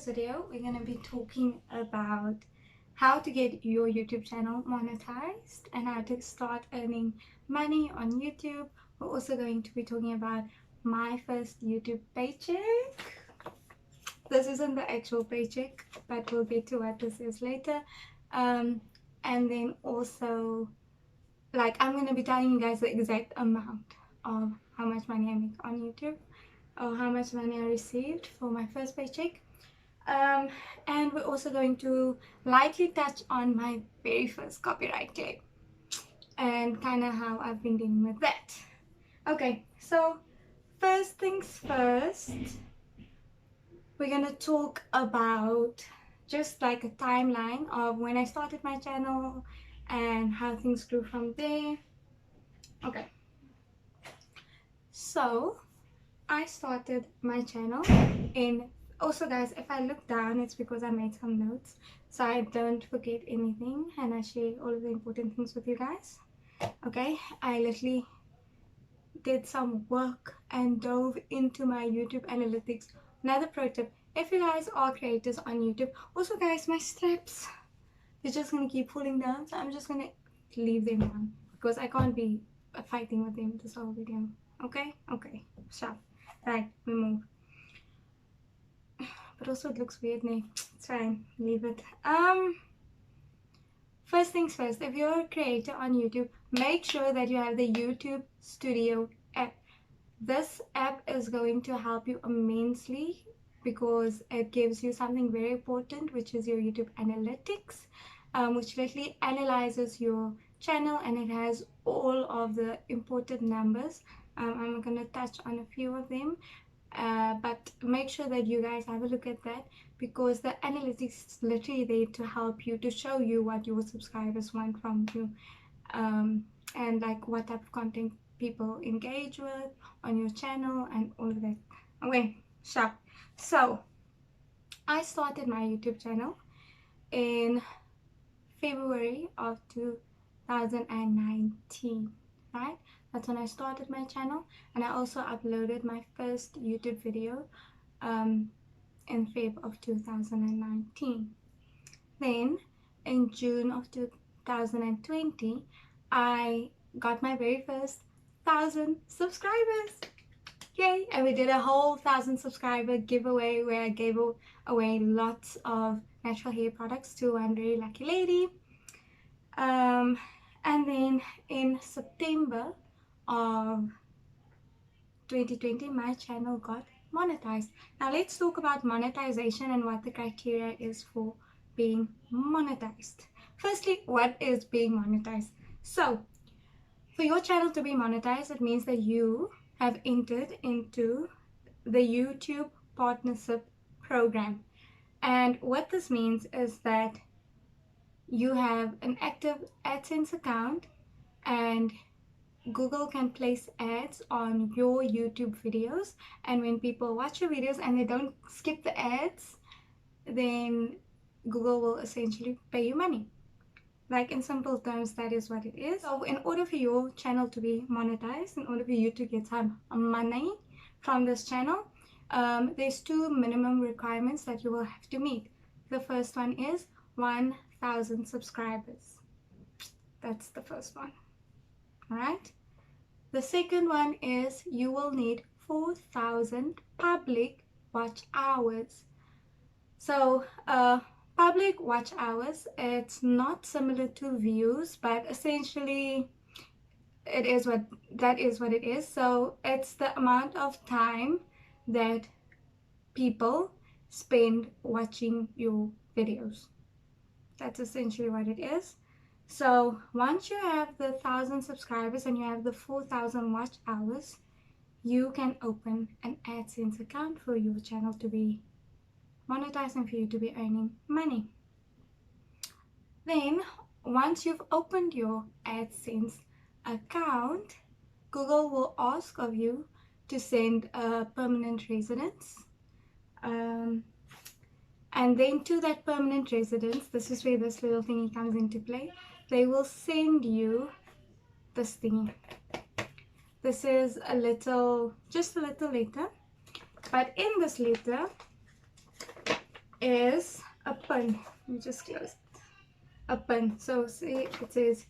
this video, we're going to be talking about how to get your YouTube channel monetized and how to start earning money on YouTube. We're also going to be talking about my first YouTube paycheck. This isn't the actual paycheck, but we'll get to what this is later. And then also, like, I'm going to be telling you guys the exact amount of how much money I make on YouTube, or how much money I received for my first paycheck. And we're also going to lightly touch on my very first copyright claim and kind of how I've been dealing with that. Okay, so first things first, we're gonna talk about just like a timeline of when I started my channel and how things grew from there. Okay, so I started my channel in, also guys, if I look down, it's because I made some notes so I don't forget anything and I share all of the important things with you guys. Okay, I literally did some work and dove into my YouTube analytics. Another pro tip, if you guys are creators on YouTube, also guys, my straps, they're just gonna keep falling down, so I'm just gonna leave them on because I can't be fighting with them this whole video. Okay, sharp. Right, we move. But also it looks weird now. It's fine, leave it. First things first, if you're a creator on YouTube, make sure that you have the YouTube Studio app. This app is going to help you immensely because it gives you something very important, which is your YouTube analytics, which literally analyzes your channel and it has all of the important numbers. I'm going to touch on a few of them, but make sure that you guys have a look at that because the analytics is literally there to help you, to show you what your subscribers want from you, and like what type of content people engage with on your channel and all of that. Okay, sharp. So I started my YouTube channel in February of 2019, right? That's when I started my channel, and I also uploaded my first YouTube video in Feb of 2019. Then in June of 2020, I got my very first 1,000 subscribers. Yay! And we did a whole 1,000 subscriber giveaway where I gave away lots of natural hair products to one very lucky lady. And then in September of 2020, my channel got monetized. Now let's talk about monetization and what the criteria is for being monetized. Firstly, what is being monetized? So for your channel to be monetized, it means that you have entered into the YouTube partnership program. And what this means is that you have an active AdSense account and Google can place ads on your YouTube videos, and when people watch your videos and they don't skip the ads, then Google will essentially pay you money. Like, in simple terms, that is what it is. So in order for your channel to be monetized, in order for you to get some money from this channel, there's two minimum requirements that you will have to meet. The first one is 1,000 subscribers. That's the first one. Alright? The second one is you will need 4,000 public watch hours. So public watch hours, it's not similar to views, but essentially that is what it is. So it's the amount of time that people spend watching your videos. That's essentially what it is. So once you have the 1,000 subscribers and you have the 4,000 watch hours, you can open an AdSense account for your channel to be monetized and for you to be earning money. Then once you've opened your AdSense account, Google will ask of you to send a permanent residence, and then to that permanent residence, this is where this little thingy comes into play. They will send you this thingy. This is just a little letter, but in this letter is a pin. Let me just close it. A pin. So see, it says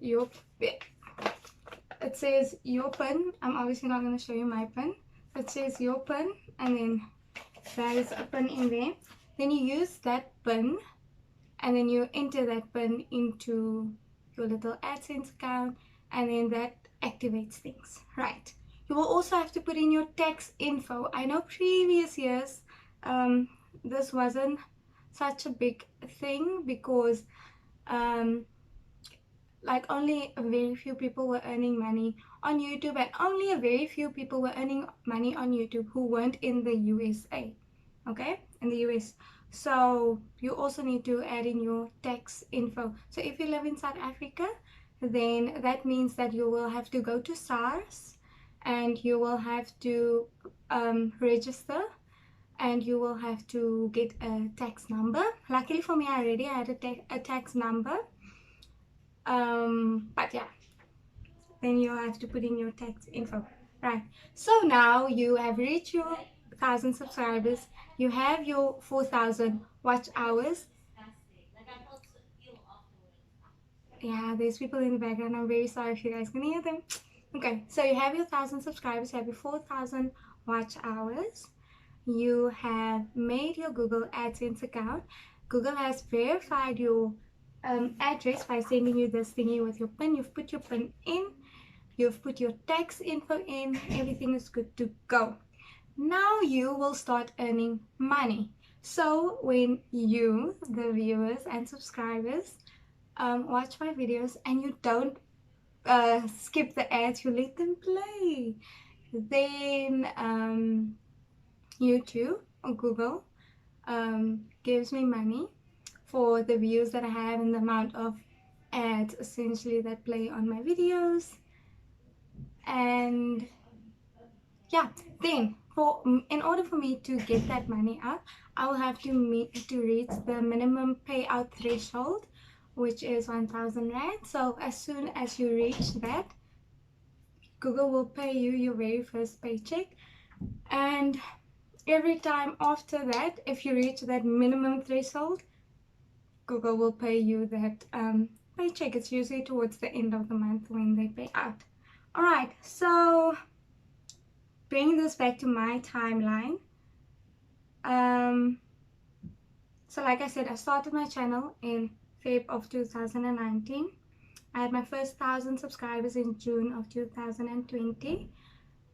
your pin. I'm obviously not going to show you my pin. It says your pin, and then there is a pin in there. Then you use that pin, and then you enter that pin into your little AdSense account, and then that activates things, right? You will also have to put in your tax info. I know previous years this wasn't such a big thing because like only a very few people were earning money on YouTube, and only a very few people were earning money on YouTube who weren't in the USA, okay, in the US. So you also need to add in your tax info. So if you live in South Africa, then that means that you will have to go to SARS, and you will have to register, and you will have to get a tax number. Luckily for me, I already had a tax number. But yeah, then you have to put in your tax info, right? So now you have reached your 1,000 subscribers, you have your 4,000 watch hours. Yeah, there's people in the background. I'm very sorry if you guys can hear them. Okay, so you have your 1,000 subscribers, you have your 4,000 watch hours, you have made your Google AdSense account. Google has verified your address by sending you this thingy with your PIN. You've put your PIN in, you've put your tax info in, everything is good to go. Now you will start earning money. So when you, the viewers and subscribers, watch my videos and you don't skip the ads, you let them play, then YouTube or Google gives me money for the views that I have and the amount of ads essentially that play on my videos. And yeah, then in order for me to get that money up, I will have to reach the minimum payout threshold, which is 1,000 Rand. So as soon as you reach that, Google will pay you your very first paycheck, and every time after that, if you reach that minimum threshold, Google will pay you that paycheck. It's usually towards the end of the month when they pay out. Alright, so bringing this back to my timeline. So like I said, I started my channel in Feb of 2019. I had my first 1,000 subscribers in June of 2020.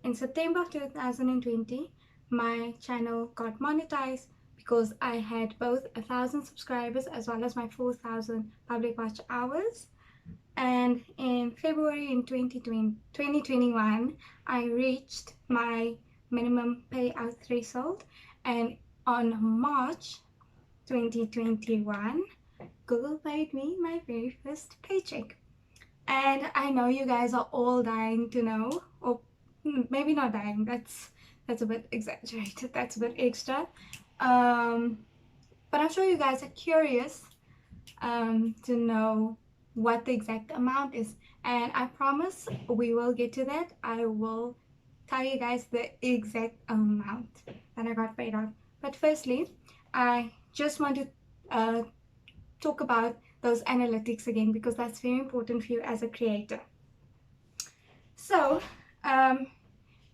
In September of 2020, my channel got monetized because I had both 1,000 subscribers as well as my 4,000 public watch hours. And in February in 2021, I reached my minimum payout threshold, and on March 2021, Google paid me my very first paycheck. And I know you guys are all dying to know, or maybe not dying, that's a bit exaggerated, that's a bit extra, but I'm sure you guys are curious to know what the exact amount is, and I promise we will get to that. I will tell you guys the exact amount that I got paid out. But firstly, I just want to talk about those analytics again, because that's very important for you as a creator. So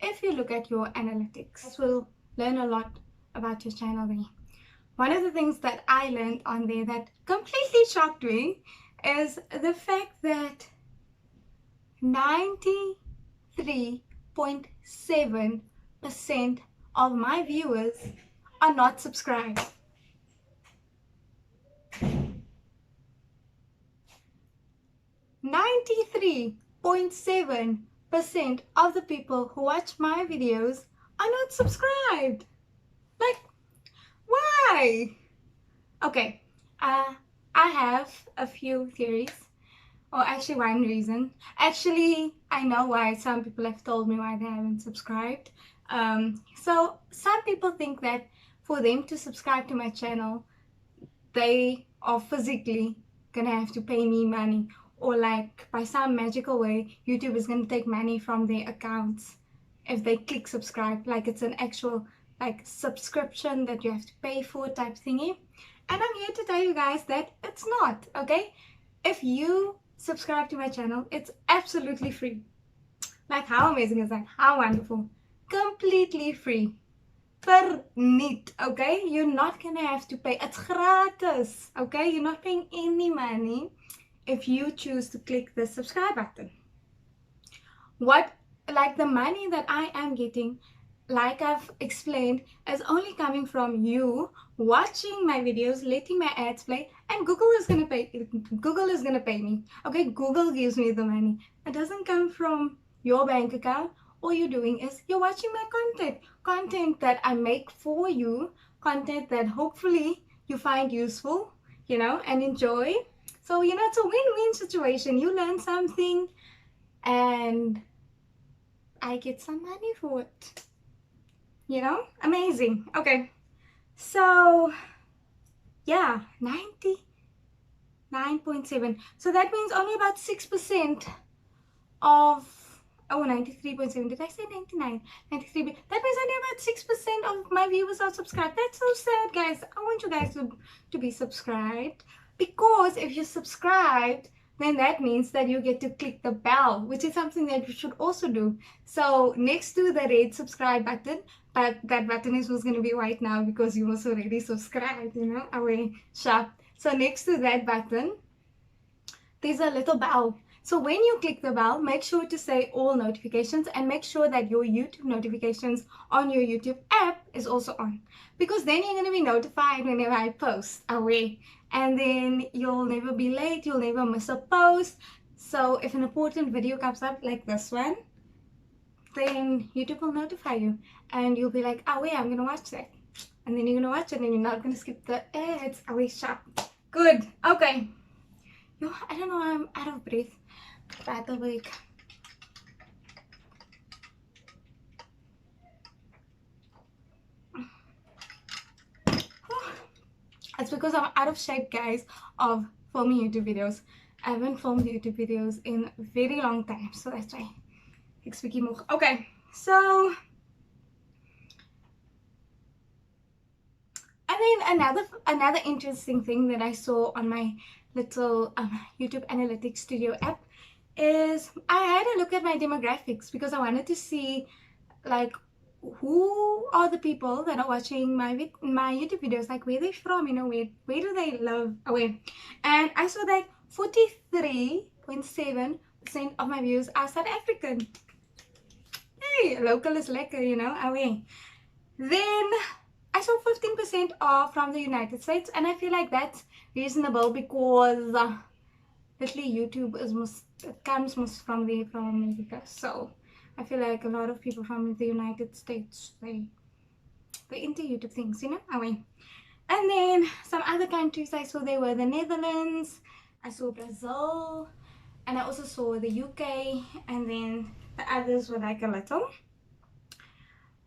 if you look at your analytics, we'll learn a lot about your channel there. One of the things that I learned on there that completely shocked me is the fact that 93.7% of my viewers are not subscribed. 93.7% of the people who watch my videos are not subscribed. Like, why? Okay, I have a few theories, or actually one reason. Actually, I know why. Some people have told me why they haven't subscribed. So some people think that for them to subscribe to my channel, they are physically gonna have to pay me money, or like by some magical way YouTube is gonna take money from their accounts if they click subscribe, like it's an actual like subscription that you have to pay for type thingy. And I'm here to tell you guys that it's not, okay? If you subscribe to my channel, it's absolutely free. Like, how amazing is that? How wonderful. Completely free. Verniet, okay? You're not gonna have to pay. It's gratis, okay? You're not paying any money if you choose to click the subscribe button. Like the money that I am getting, like I've explained, is only coming from you watching my videos, letting my ads play, and Google is gonna pay me. Okay, Google gives me the money. It doesn't come from your bank account. All you're doing is you're watching my content that I make for you, content that hopefully you find useful, you know, and enjoy. So, you know, it's a win-win situation. You learn something and I get some money for it. You know, amazing. Okay, so yeah, 99.7. So that means only about 6% of, oh, 93.7. Did I say 99? 93. That means only about 6% of my viewers are subscribed. That's so sad, guys. I want you guys to be subscribed, because if you're subscribed, then that means that you get to click the bell, which is something that you should also do. So next to the red subscribe button, but that button was going to be white now because you was already subscribed, you know, away sharp. So next to that button, there's a little bell. So when you click the bell, make sure to say all notifications, and make sure that your YouTube notifications on your YouTube app is also on, because then you're going to be notified whenever I post away, and then you'll never be late, you'll never miss a post. So if an important video comes up like this one, then YouTube will notify you and you'll be like, oh wait, I'm going to watch that. And then you're going to watch it and you're not going to skip the ads. Away sharp. Good. Okay. Yo, I don't know, I'm out of breath. By the week. It's because I'm out of shape, guys, of filming YouTube videos. I haven't filmed YouTube videos in a very long time, so that's why. Okay, so and then another interesting thing that I saw on my little YouTube Analytics Studio app is I had a look at my demographics, because I wanted to see like who are the people that are watching my YouTube videos, like where they're from, you know, where do they live, away. And I saw that 43.7% of my viewers are South African. Hey, local is lekker, you know, away. Then I saw 15% are from the United States, and I feel like that's reasonable, because literally YouTube is comes most from America. So I feel like a lot of people from the United States, they're into YouTube things, you know, away. And then some other countries I saw, they were the Netherlands, I saw Brazil, and I also saw the UK, and then the others were like a little.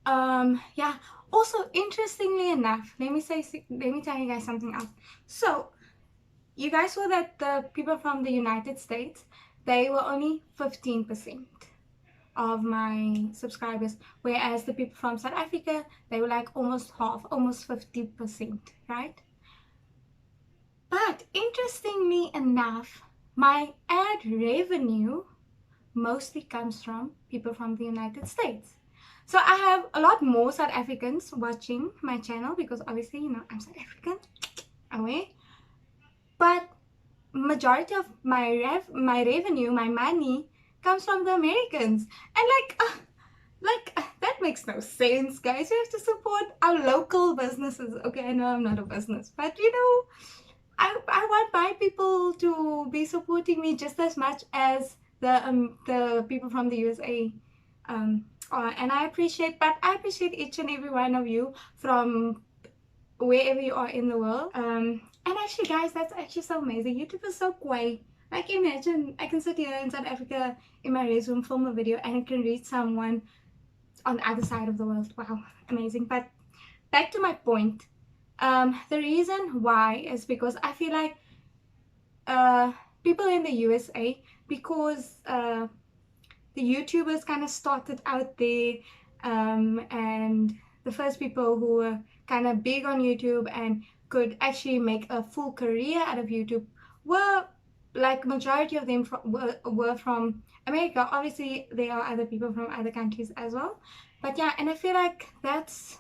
Yeah. Also, interestingly enough, let me tell you guys something else. So you guys saw that the people from the United States, they were only 15% of my subscribers, whereas the people from South Africa, they were like almost half, almost 50%, right? But interestingly enough, my ad revenue mostly comes from people from the United States. So I have a lot more South Africans watching my channel, because obviously, you know, I'm South African, away. But majority of my revenue, my money, comes from the Americans. And that makes no sense, guys. You have to support our local businesses. Okay, I know I'm not a business, but you know, I want my people to be supporting me just as much as the people from the USA. And I appreciate each and every one of you from wherever you are in the world. And actually, guys, that's actually so amazing. YouTube is so quiet. Like, imagine I can sit here in South Africa in my resume, film a video, and it can reach someone on the other side of the world. Wow, amazing. But back to my point. The reason why is because I feel like people in the USA, because the YouTubers kind of started out there, and the first people who were kind of big on YouTube and could actually make a full career out of YouTube were like majority of them were from America. Obviously there are other people from other countries as well, but yeah, and I feel like that's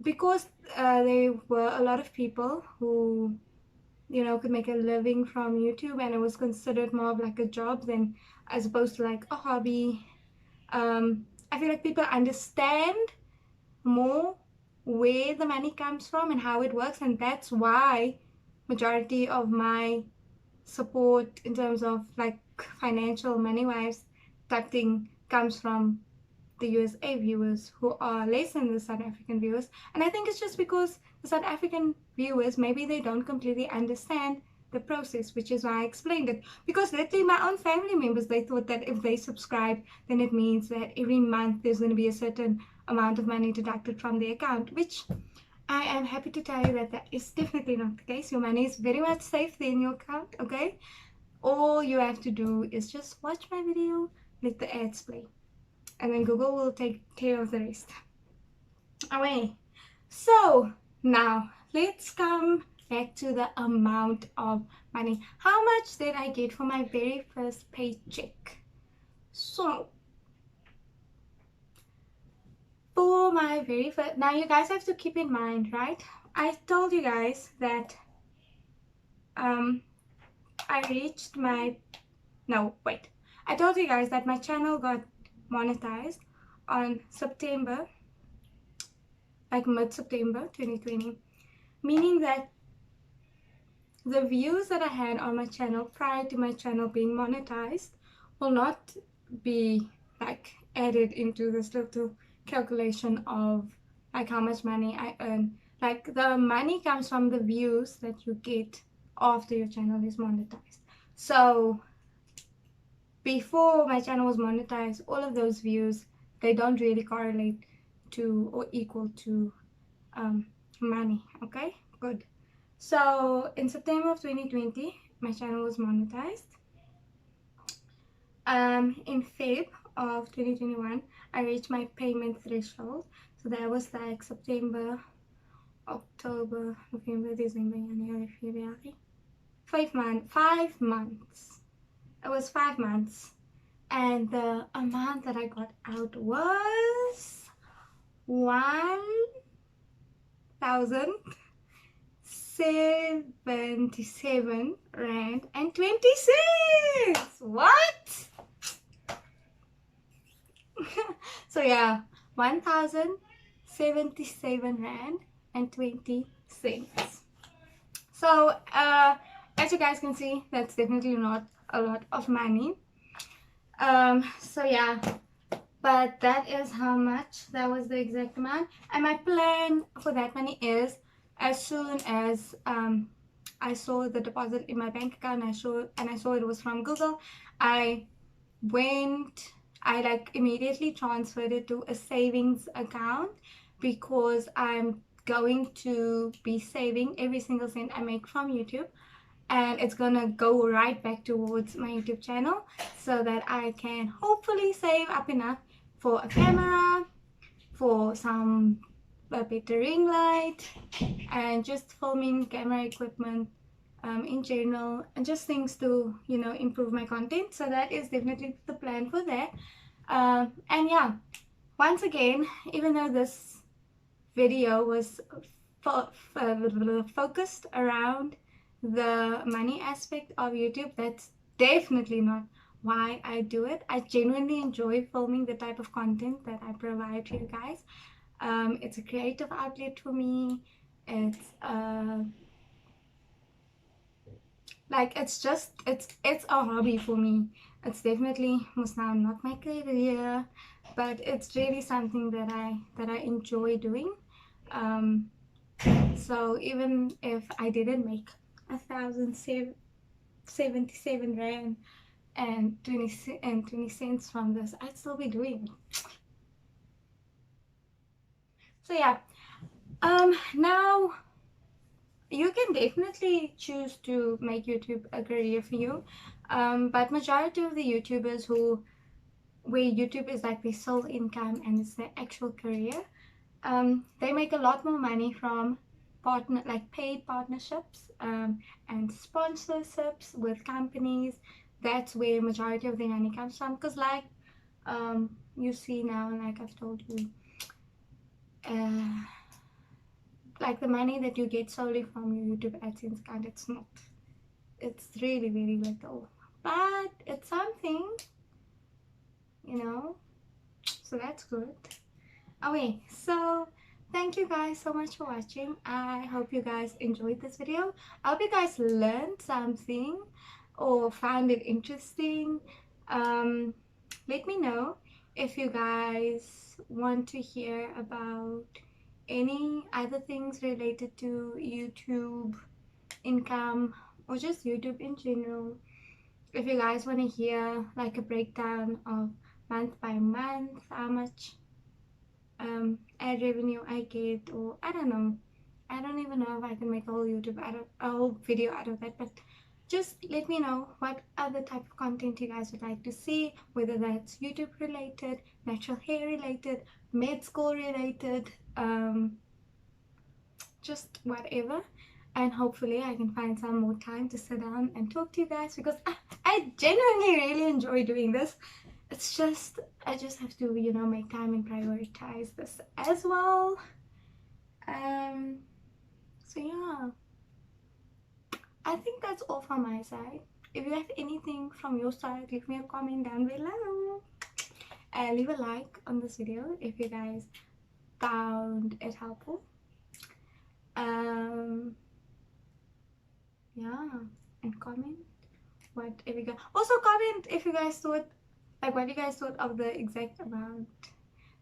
because there were a lot of people who, you know, could make a living from YouTube, and it was considered more of like a job than as opposed to like a hobby. I feel like people understand more where the money comes from and how it works, and that's why majority of my support in terms of like financial money wise type thing comes from the USA viewers who are less than the South African viewers. And I think it's just because the South African viewers, maybe they don't completely understand the process, which is why I explained it. Because literally my own family members, they thought that if they subscribe, then it means that every month there's going to be a certain amount of money deducted from the account, which I am happy to tell you that that is definitely not the case. Your money is very much safe there in your account, okay? All you have to do is just watch my video, let the ads play, and then Google will take care of the rest. Away. So now let's come back to the amount of money. How much did I get for my very first paycheck? So for my very first, now you guys have to keep in mind, right? I told you guys that I reached my, no wait, I told you guys that my channel got monetized on September, like mid-September 2020, meaning that the views that I had on my channel prior to my channel being monetized will not be like added into this little calculation of like how much money I earn. Like the money comes from the views that you get after your channel is monetized. So before my channel was monetized, all of those views, they don't really correlate to or equal to money. Okay, good. So in September of 2020 my channel was monetized. In Feb of 2021 I reached my payment threshold. So that was like September, October, November, December, January, February. 5 months. It was 5 months, and the amount that I got out was 1,077 rand and 20 cents. What? So yeah, 1,077 rand and 20 cents. So as you guys can see, that's definitely not a lot of money. So yeah, but that is how much, that was the exact amount. And my plan for that money is, as soon as I saw the deposit in my bank account, I saw it was from Google, I like immediately transferred it to a savings account, because I'm going to be saving every single cent I make from YouTube, and it's gonna go right back towards my YouTube channel, so that I can hopefully save up enough for a camera, for some better ring light, and just filming camera equipment in general, and just things to, you know, improve my content. So that is definitely the plan for that. And yeah, once again, even though this video was focused around the money aspect of YouTube, that's definitely not why I do it. I genuinely enjoy filming the type of content that I provide to you guys. It's a creative outlet for me. It's like it's a hobby for me. It's definitely most now not my career, but it's really something that I enjoy doing. So even if I didn't make 1,077 rand and 20 cents from this, I'd still be doing it. So yeah, now you can definitely choose to make YouTube a career for you, but majority of the YouTubers where YouTube is like their sole income and it's their actual career, they make a lot more money from paid partnerships and sponsorships with companies. That's where majority of the money comes from, because you see now, like I've told you, like the money that you get solely from your YouTube AdSense account, it's really very little, but it's something, so that's good. Okay, so thank you guys so much for watching. I hope you guys enjoyed this video. I hope you guys learned something or found it interesting. Let me know if you guys want to hear about any other things related to YouTube income or just YouTube in general. If you guys want to hear like a breakdown of month by month, how much ad revenue I get, or I don't know. I don't even know if I can make a whole video out of that, but just let me know what other type of content you guys would like to see, whether that's YouTube related, natural hair related, med school related, just whatever. And hopefully I can find some more time to sit down and talk to you guys, because I genuinely really enjoy doing this. It's just, I just have to, make time and prioritize this as well. So yeah, I think that's all from my side. If you have anything from your side, leave me a comment down below. Leave a like on this video if you guys found it helpful. Yeah, and comment whatever you guys. Also comment if you guys thought, what you guys thought of the exact amount.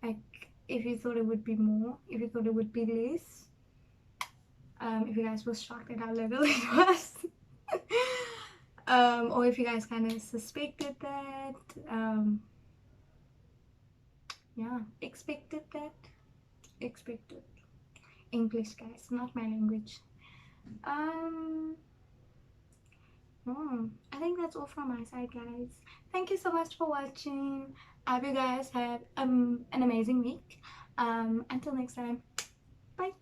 Like, if you thought it would be more, if you thought it would be less. If you guys were shocked at how little it was. Or if you guys kind of suspected that. Yeah, expected that. Expected. English, guys, not my language. I think that's all from my side, guys. Thank you so much for watching. I hope you guys had an amazing week. Until next time, bye.